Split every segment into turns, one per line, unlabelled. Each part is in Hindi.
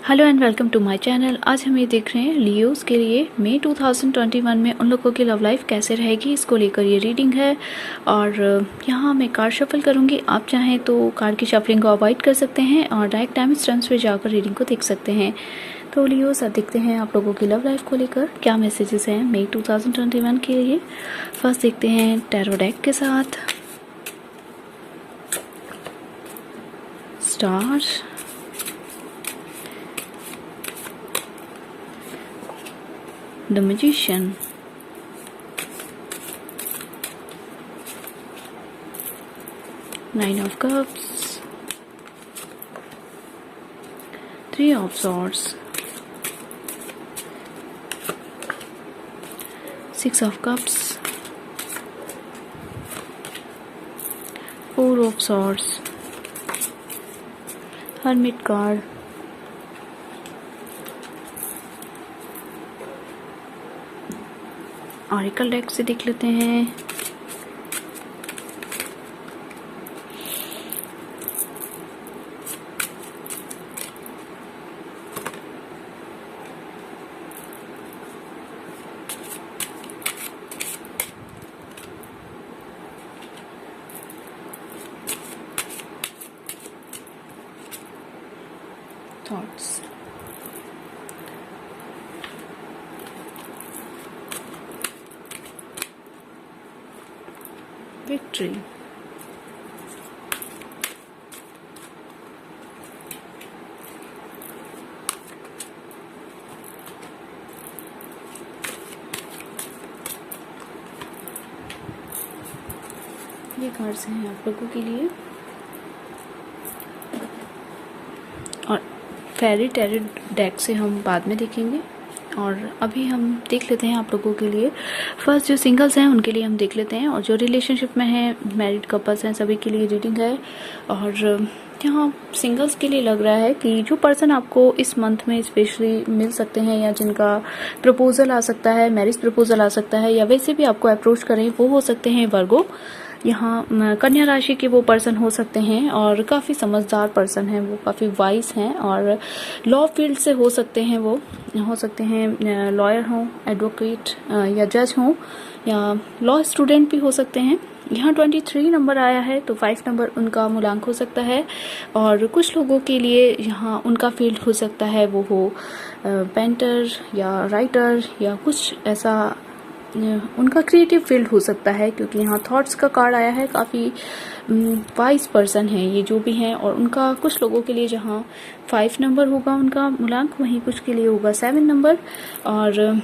Hello and welcome to my channel. आज हम ये देख रहे हैं लियोस के लिए मई 2021 में उन लोगों की लव लाइफ कैसे रहेगी, इसको लेकर ये रीडिंग है। और यहाँ मैं कार्ड शफल करूँगी। आप चाहें तो कार्ड की शफलिंग को अवॉइड कर सकते हैं और डायरेक्ट टाइम स्टैम्प्स पे जाकर रीडिंग को देख सकते हैं। तो लियोस, अब देखते हैं आप लोगों की लव लाइफ को लेकर क्या मैसेजेस हैं मई 2021 के लिए। फर्स्ट देखते हैं टैरो डेक के साथ stars, The Magician, Nine of Cups, Three of Swords, Six of Cups, Four of Swords, Hermit card, oracle deck से देख लेते हैं थॉट्स। विक्ट्री, ये कार्ड्स हैं आप लोगों के लिए। और फेरी टैरो डेक से हम बाद में देखेंगे और अभी हम देख लेते हैं आप लोगों के लिए। फर्स्ट जो सिंगल्स हैं उनके लिए हम देख लेते हैं, और जो रिलेशनशिप में हैं, मैरिड कपल्स हैं, सभी के लिए रीडिंग है। और यहाँ सिंगल्स के लिए लग रहा है कि जो पर्सन आपको इस मंथ में स्पेशली मिल सकते हैं या जिनका प्रपोजल आ सकता है, मैरिज प्रपोजल आ सकता है, या वैसे भी आपको अप्रोच करें, वो हो सकते हैं वर्गो। यहाँ कन्या राशि के वो पर्सन हो सकते हैं और काफ़ी समझदार पर्सन हैं, वो काफ़ी वाइज हैं और लॉ फील्ड से हो सकते हैं। वो हो सकते हैं लॉयर हों, एडवोकेट या जज हों, या लॉ स्टूडेंट भी हो सकते हैं। यहाँ 23 नंबर आया है तो 5 नंबर उनका मूलांक हो सकता है। और कुछ लोगों के लिए यहाँ उनका फील्ड हो सकता है वो हो पेंटर या राइटर या कुछ ऐसा, उनका क्रिएटिव फील्ड हो सकता है, क्योंकि यहाँ थॉट्स का कार्ड आया है। काफ़ी वाइज पर्सन है ये जो भी हैं, और उनका कुछ लोगों के लिए जहाँ 5 नंबर होगा उनका मूलांक, वहीं कुछ के लिए होगा 7 नंबर। और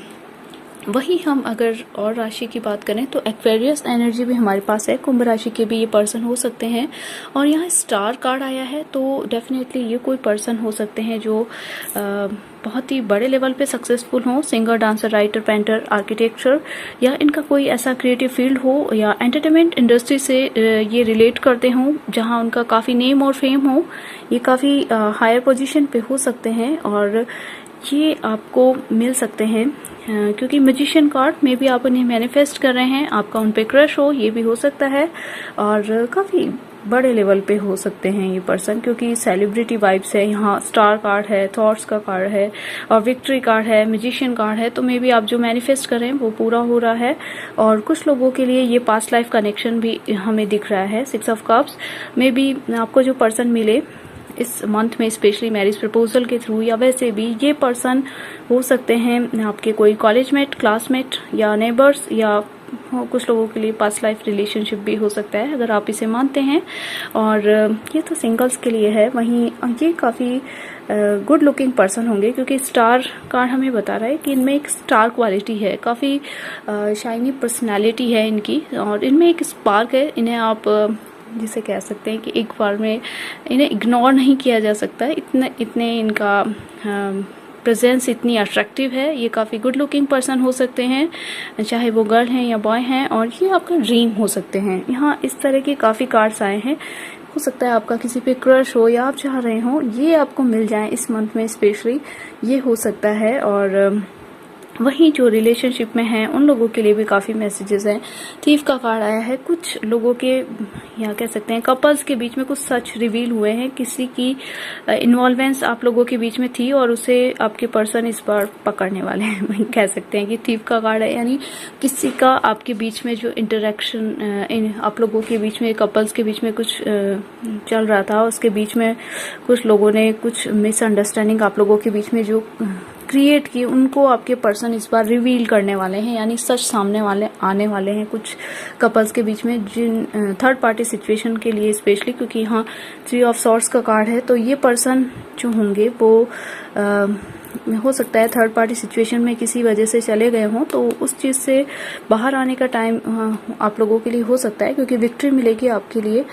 वही हम अगर और राशि की बात करें तो एक्वेरियस एनर्जी भी हमारे पास है, कुंभ राशि के भी ये पर्सन हो सकते हैं। और यहाँ स्टार कार्ड आया है तो डेफिनेटली ये कोई पर्सन हो सकते हैं जो बहुत ही बड़े लेवल पे सक्सेसफुल हो, singer, dancer, writer, painter, architecture, या इनका कोई ऐसा क्रिएटिव फील्ड हो या एंटरटेनमेंट इंडस्ट्री से ये रिलेट करते हों जहाँ उनका काफ़ी नेम और फेम हो। ये काफ़ी हायर पोजीशन पे हो सकते हैं और ये आपको मिल सकते हैं, क्योंकि मैजिशियन कार्ड में भी आप उन्हें मैनिफेस्ट कर रहे हैं, आपका उन पे क्रश हो, ये भी हो सकता है। और काफ़ी बड़े लेवल पे हो सकते हैं ये पर्सन, क्योंकि सेलिब्रिटी वाइब्स है। यहाँ स्टार कार्ड है, थॉट्स का कार्ड है और विक्ट्री कार्ड है, मैजिशियन कार्ड है। तो मे बी आप जो मैनिफेस्ट कर रहे हैं वो पूरा हो रहा है। और कुछ लोगों के लिए ये पास्ट लाइफ कनेक्शन भी हमें दिख रहा है। 6 ऑफ कप्स में भी आपको जो पर्सन मिले इस मंथ में, स्पेशली मैरिज प्रपोजल के थ्रू, या वैसे भी ये पर्सन हो सकते हैं आपके कोई कॉलेजमेट, क्लासमेट या नेबर्स, या कुछ लोगों के लिए पास्ट लाइफ रिलेशनशिप भी हो सकता है, अगर आप इसे मानते हैं। और ये तो सिंगल्स के लिए है। वहीं ये काफ़ी गुड लुकिंग पर्सन होंगे, क्योंकि स्टार कार्ड हमें बता रहा है कि इनमें एक स्टार क्वालिटी है, काफ़ी शाइनी पर्सनालिटी है इनकी, और इनमें एक स्पार्क है। इन्हें आप जिसे कह सकते हैं कि एक बार में इन्हें इग्नोर नहीं किया जा सकता है, इतने इनका प्रेजेंस इतनी अट्रैक्टिव है। ये काफ़ी गुड लुकिंग पर्सन हो सकते हैं, चाहे वो गर्ल हैं या बॉय हैं, और ये आपका ड्रीम हो सकते हैं। यहाँ इस तरह के काफ़ी कार्ड्स आए हैं। हो सकता है आपका किसी पे क्रश हो या आप चाह रहे हो ये आपको मिल जाए इस मंथ में, स्पेशली ये हो सकता है। और वहीं जो रिलेशनशिप में हैं उन लोगों के लिए भी काफ़ी मैसेजेस हैं। थीफ का कार्ड आया है। कुछ लोगों के, या कह सकते हैं कपल्स के बीच में कुछ सच रिवील हुए हैं। किसी की इन्वॉल्वेंस आप लोगों के बीच में थी और उसे आपके पर्सन इस बार पकड़ने वाले हैं। वहीं कह सकते हैं कि थीफ का कार्ड है, यानी किसी का आपके बीच में जो इंटरेक्शन आप लोगों के बीच में, कपल्स के बीच में कुछ चल रहा था, उसके बीच में कुछ लोगों ने कुछ मिसअंडरस्टैंडिंग आप लोगों के बीच में जो क्रिएट की, उनको आपके पर्सन इस बार रिवील करने वाले हैं, यानी सच सामने वाले आने वाले हैं कुछ कपल्स के बीच में, जिन थर्ड पार्टी सिचुएशन के लिए स्पेशली, क्योंकि यहाँ 3 ऑफ सॉर्ड्स का कार्ड है। तो ये पर्सन जो होंगे वो हो सकता है थर्ड पार्टी सिचुएशन में किसी वजह से चले गए हों, तो उस चीज़ से बाहर आने का टाइम आप लोगों के लिए हो सकता है, क्योंकि विक्ट्री मिलेगी आपके लिए।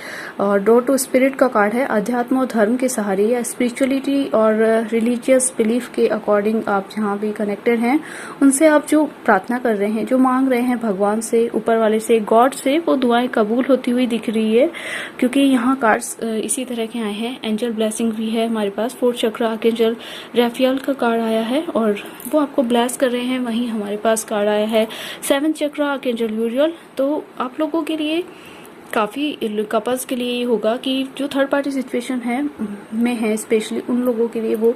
और डोर टू स्पिरिट का कार्ड है। अध्यात्म और धर्म के सहारे या स्पिरिचुअलिटी और रिलीजियस बिलीफ के अकॉर्डिंग आप जहाँ भी कनेक्टेड हैं, उनसे आप जो प्रार्थना कर रहे हैं, जो मांग रहे हैं भगवान से, ऊपर वाले से, गॉड से, वो दुआएं कबूल होती हुई दिख रही है। क्योंकि यहाँ कार्ड्स इसी तरह के आए हैं। एंजल ब्लेसिंग भी है हमारे पास। 4th चक्र आर्कएंजल रैफियल का कार्ड आया है और वो आपको ब्लेस कर रहे हैं। वहीं हमारे पास कार्ड आया है 7th चक्र आर्कएंजल यूरियल। तो आप लोगों के लिए, काफ़ी कपल्स के लिए ये होगा कि जो थर्ड पार्टी सिचुएशन है में है, स्पेशली उन लोगों के लिए वो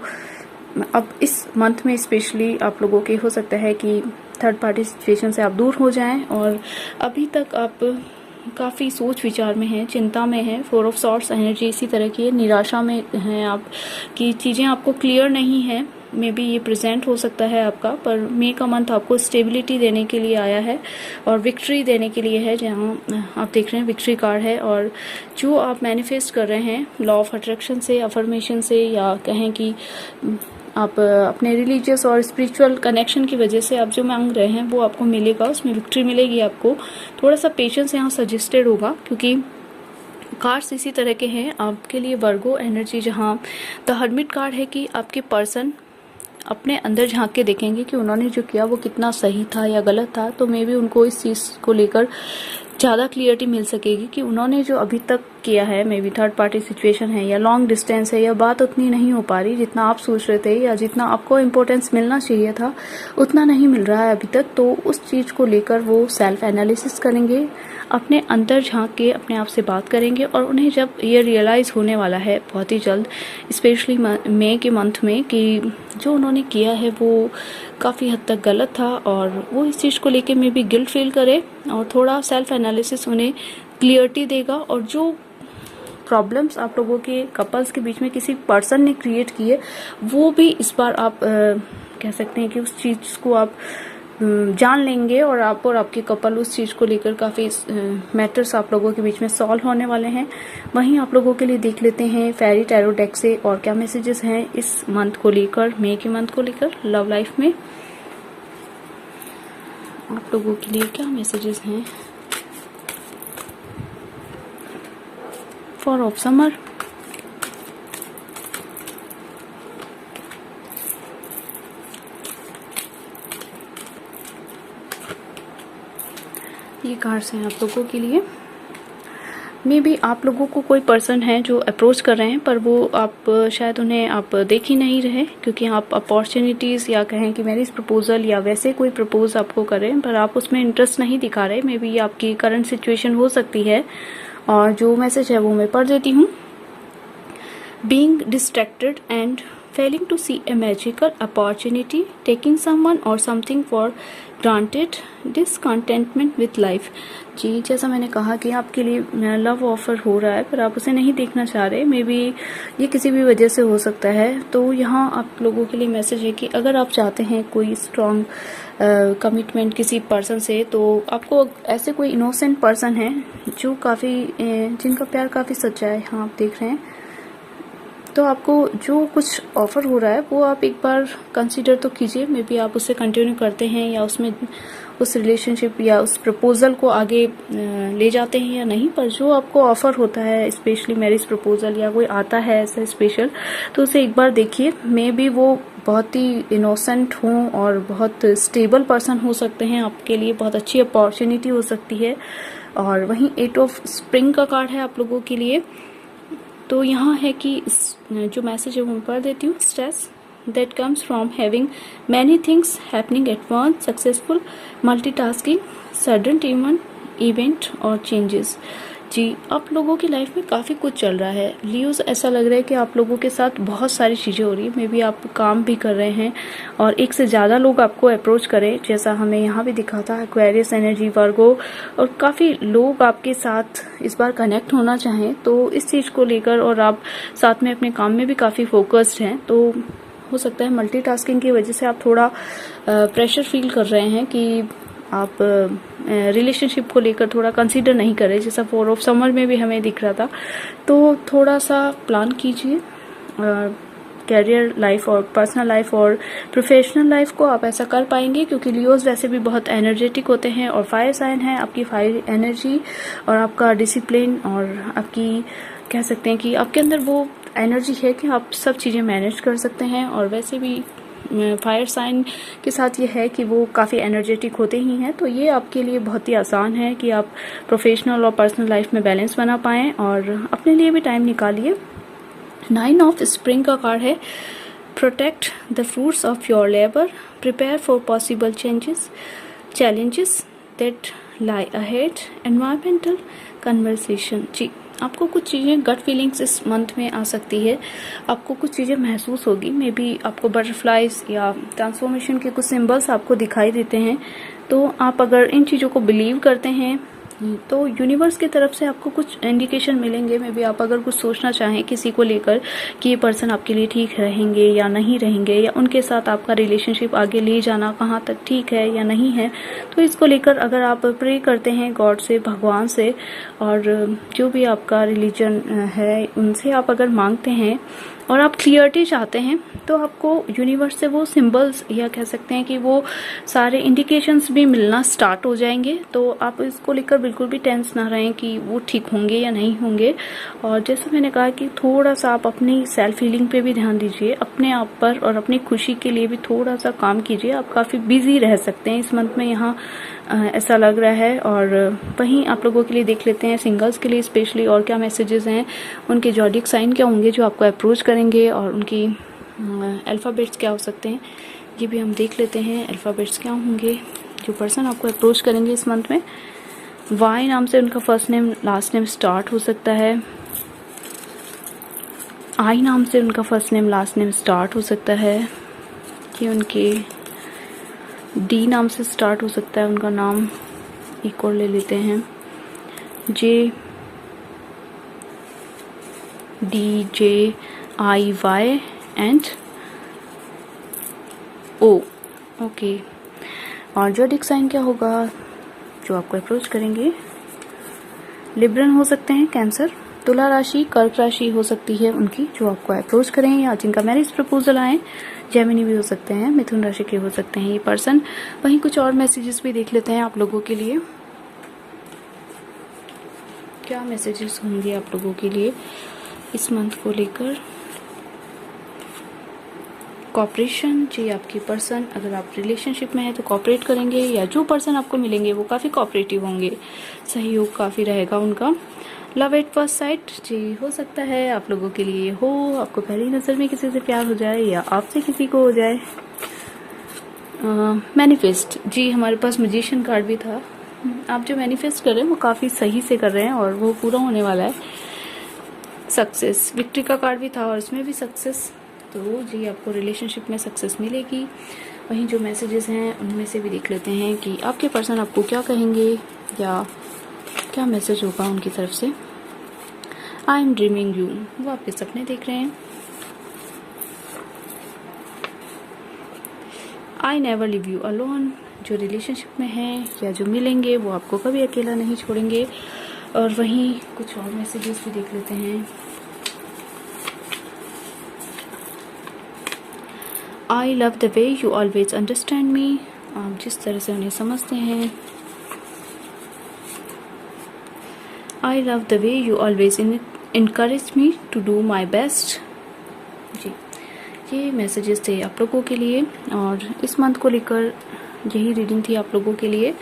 अब इस मंथ में स्पेशली आप लोगों के हो सकता है कि थर्ड पार्टी सिचुएशन से आप दूर हो जाएं। और अभी तक आप काफ़ी सोच विचार में हैं, चिंता में हैं। 4 ऑफ सॉर्ड्स एनर्जी इसी तरह की है। निराशा में हैं आप कि चीज़ें आपको क्लियर नहीं हैं। मे बी ये प्रेजेंट हो सकता है आपका, पर मई का मंथ आपको स्टेबिलिटी देने के लिए आया है और विक्ट्री देने के लिए है। जहाँ आप देख रहे हैं विक्ट्री कार्ड है। और जो आप मैनिफेस्ट कर रहे हैं लॉ ऑफ अट्रैक्शन से, अफर्मेशन से, या कहें कि आप अपने रिलीजियस और स्पिरिचुअल कनेक्शन की वजह से आप जो मांग रहे हैं वो आपको मिलेगा, उसमें विक्ट्री मिलेगी आपको। थोड़ा सा पेशेंस यहाँ सजेस्टेड होगा, क्योंकि कार्ड्स इसी तरह के हैं आपके लिए। वर्गो एनर्जी, जहाँ द हर्मिट कार्ड है कि आपके पर्सन अपने अंदर झांक के देखेंगे कि उन्होंने जो किया वो कितना सही था या गलत था। तो मे बी उनको इस चीज़ को लेकर ज़्यादा क्लियरिटी मिल सकेगी कि उन्होंने जो अभी तक किया है, may be third party situation है या लॉन्ग डिस्टेंस है, या बात उतनी नहीं हो पा रही जितना आप सोच रहे थे, या जितना आपको इम्पोर्टेंस मिलना चाहिए था उतना नहीं मिल रहा है अभी तक। तो उस चीज़ को लेकर वो सेल्फ एनालिसिस करेंगे, अपने अंदर झांक के अपने आप से बात करेंगे। और उन्हें जब ये रियलाइज़ होने वाला है बहुत ही जल्द, स्पेशली मई के मंथ में, कि जो उन्होंने किया है वो काफ़ी हद तक गलत था, और वो इस चीज़ को लेके मे बी गिल्ट फील करे, और थोड़ा सेल्फ एनालिसिस उन्हें क्लियरिटी देगा। और जो प्रॉब्लम्स आप लोगों के कपल्स के बीच में किसी पर्सन ने क्रिएट किए, वो भी इस बार आप कह सकते हैं कि उस चीज़ को आप जान लेंगे, और आप और आपके कपल उस चीज़ को लेकर काफ़ी मैटर्स आप लोगों के बीच में सॉल्व होने वाले हैं। वहीं आप लोगों के लिए देख लेते हैं फेरी टैरो डेक से और क्या मैसेजेस हैं इस मंथ को लेकर, मई के मंथ को लेकर लव लाइफ में आप लोगों के लिए क्या मैसेजेस हैं फॉर ऑफ समर। ये कार्ड्स हैं आप लोगों के लिए। मे बी आप लोगों को कोई पर्सन है जो अप्रोच कर रहे हैं, पर वो आप शायद उन्हें आप देख ही नहीं रहे, क्योंकि आप अपॉर्चुनिटीज़ या कहें कि मैरिज प्रपोजल या वैसे कोई प्रपोज आपको करें, पर आप उसमें इंटरेस्ट नहीं दिखा रहे। मे बी ये आपकी करंट सिचुएशन हो सकती है। और जो मैसेज है वो मैं पढ़ देती हूँ। Being distracted and failing to see a magical opportunity, taking someone or something for granted, discontentment with life। जी, जैसा मैंने कहा कि आपके लिए लव ऑफर हो रहा है, पर आप उसे नहीं देखना चाह रहे। मे बी ये किसी भी वजह से हो सकता है। तो यहाँ आप लोगों के लिए मैसेज है कि अगर आप चाहते हैं कोई स्ट्रॉन्ग कमिटमेंट किसी पर्सन से, तो आपको ऐसे कोई इनोसेंट पर्सन है जो काफ़ी जिनका प्यार काफ़ी सच्चा है, यहाँ आप देख रहे हैं। तो आपको जो कुछ ऑफर हो रहा है वो आप एक बार कंसीडर तो कीजिए। मे बी आप उससे कंटिन्यू करते हैं, या उसमें उस रिलेशनशिप या उस प्रपोजल को आगे ले जाते हैं या नहीं। पर जो आपको ऑफर होता है, स्पेशली मैरिज प्रपोजल या कोई आता है ऐसा स्पेशल, तो उसे एक बार देखिए। मे बी वो बहुत ही इनोसेंट हों और बहुत स्टेबल पर्सन हो सकते हैं, आपके लिए बहुत अच्छी अपॉर्चुनिटी हो सकती है। और वहीं 8 ऑफ स्प्रिंग का कार्ड है आप लोगों के लिए। तो यहाँ है कि जो मैसेज है वो मैं पढ़ देती हूँ। Stress, that comes from having many things happening at once, successful multitasking, sudden event और changes। जी, आप लोगों की लाइफ में काफ़ी कुछ चल रहा है लियोज। ऐसा लग रहा है कि आप लोगों के साथ बहुत सारी चीज़ें हो रही है। मे बी आप काम भी कर रहे हैं और एक से ज़्यादा लोग आपको अप्रोच करें, जैसा हमें यहाँ भी दिखा था, एक्वेरियस एनर्जी, वर्गो, और काफ़ी लोग आपके साथ इस बार कनेक्ट होना चाहें तो इस चीज़ को लेकर, और आप साथ में अपने काम में भी काफ़ी फोकस्ड हैं। तो हो सकता है मल्टीटास्किंग की वजह से आप थोड़ा प्रेशर फील कर रहे हैं कि आप रिलेशनशिप को लेकर थोड़ा कंसीडर नहीं करें, जैसा 4 ऑफ समर में भी हमें दिख रहा था। तो थोड़ा सा प्लान कीजिए कैरियर लाइफ और पर्सनल लाइफ और प्रोफेशनल लाइफ को। आप ऐसा कर पाएंगे क्योंकि लियोज वैसे भी बहुत एनर्जेटिक होते हैं और फायर साइन है। आपकी फायर एनर्जी और आपका डिसिप्लिन और आपकी कह सकते हैं कि आपके अंदर वो एनर्जी है कि आप सब चीज़ें मैनेज कर सकते हैं। और वैसे भी फायर साइन के साथ ये है कि वो काफ़ी एनर्जेटिक होते ही हैं, तो ये आपके लिए बहुत ही आसान है कि आप प्रोफेशनल और पर्सनल लाइफ में बैलेंस बना पाएँ और अपने लिए भी टाइम निकालिए। 9 ऑफ स्प्रिंग का कार्ड है, protect the fruits of your labour, prepare for possible challenges that lie ahead, environmental conversation. जी, आपको कुछ चीज़ें गट फीलिंग्स इस मंथ में आ सकती है, आपको कुछ चीज़ें महसूस होगी। मे बी आपको बटरफ्लाइज या ट्रांसफॉर्मेशन के कुछ सिंबल्स आपको दिखाई देते हैं। तो आप अगर इन चीज़ों को बिलीव करते हैं तो यूनिवर्स की तरफ से आपको कुछ इंडिकेशन मिलेंगे। मे बी आप अगर कुछ सोचना चाहें किसी को लेकर कि ये पर्सन आपके लिए ठीक रहेंगे या नहीं रहेंगे, या उनके साथ आपका रिलेशनशिप आगे ले जाना कहाँ तक ठीक है या नहीं है, तो इसको लेकर अगर आप प्रे करते हैं गॉड से, भगवान से, और जो भी आपका रिलीजन है उनसे आप अगर मांगते हैं और आप क्लियरिटी चाहते हैं, तो आपको यूनिवर्स से वो सिंबल्स या कह सकते हैं कि वो सारे इंडिकेशंस भी मिलना स्टार्ट हो जाएंगे। तो आप इसको लेकर बिल्कुल भी टेंस ना रहें कि वो ठीक होंगे या नहीं होंगे। और जैसे मैंने कहा कि थोड़ा सा आप अपनी सेल्फ हीलिंग पे भी ध्यान दीजिए, अपने आप पर, और अपनी खुशी के लिए भी थोड़ा सा काम कीजिए। आप काफ़ी बिजी रह सकते हैं इस मंथ में, यहाँ ऐसा लग रहा है। और वहीं आप लोगों के लिए देख लेते हैं सिंगल्स के लिए स्पेशली और क्या मैसेजेस हैं, उनके जॉडिक साइन क्या होंगे जो आपको अप्रोच करेंगे, और उनकी अल्फ़ाबेट्स क्या हो सकते हैं ये भी हम देख लेते हैं। अल्फ़ाबेट्स क्या होंगे जो पर्सन आपको अप्रोच करेंगे इस मंथ में। वाई नाम से उनका first name last name start हो सकता है। आई नाम से उनका first name last name start हो सकता है। कि उनके डी नाम से स्टार्ट हो सकता है उनका नाम, एक और ले लेते हैं, JDJIY एंड O। ओके, और जॉडिक साइन क्या होगा जो आपको अप्रोच करेंगे? लिब्रन हो सकते हैं, कैंसर, तुला राशि, कर्क राशि हो सकती है उनकी जो आपको अप्रोच करें, या जिनका मैरिज प्रपोजल आए। जेमिनी भी हो सकते हैं, मिथुन राशि के हो सकते हैं ये पर्सन। वहीं कुछ और मैसेजेस भी देख लेते हैं आप लोगों के लिए, क्या मैसेजेस होंगे आप लोगों के लिए इस मंथ को लेकर। कॉपरेशन, जी आपकी पर्सन अगर आप रिलेशनशिप में है तो कॉपरेट करेंगे, या जो पर्सन आपको मिलेंगे वो काफ़ी कॉपरेटिव होंगे, सहयोग काफ़ी रहेगा उनका। लव एट फर्स्ट साइट, जी हो सकता है आप लोगों के लिए हो, आपको पहली नज़र में किसी से प्यार हो जाए या आपसे किसी को हो जाए। मैनिफेस्ट, जी हमारे पास मैजिशियन कार्ड भी था। आप जो मैनिफेस्ट कर रहे हैं वो काफ़ी सही से कर रहे हैं और वो पूरा होने वाला है। सक्सेस, विक्ट्री का कार्ड भी था और इसमें भी सक्सेस, तो जी आपको रिलेशनशिप में सक्सेस मिलेगी। वहीं जो मैसेजेस हैं उनमें से भी देख लेते हैं कि आपके पर्सन आपको क्या कहेंगे या क्या मैसेज होगा उनकी तरफ से। आई एम ड्रीमिंग यू, वो आपके सपने देख रहे हैं। I never live you alone, जो रिलेशनशिप में हैं या जो मिलेंगे वो आपको कभी अकेला नहीं छोड़ेंगे। और वहीं कुछ और मैसेजेस भी देख लेते हैं। I love the way you always understand me, आप जिस तरह से उन्हें समझते हैं। I love the way you always encourage me to do my best. जी, ये मैसेजेस थे आप लोगों के लिए और इस मंथ को लेकर यही रीडिंग थी आप लोगों के लिए।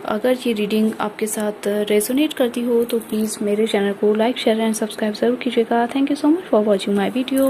अगर ये रीडिंग आपके साथ रेजोनेट करती हो तो प्लीज़ मेरे चैनल को लाइक, शेयर एंड सब्सक्राइब ज़रूर कीजिएगा। Thank you so much for watching my video.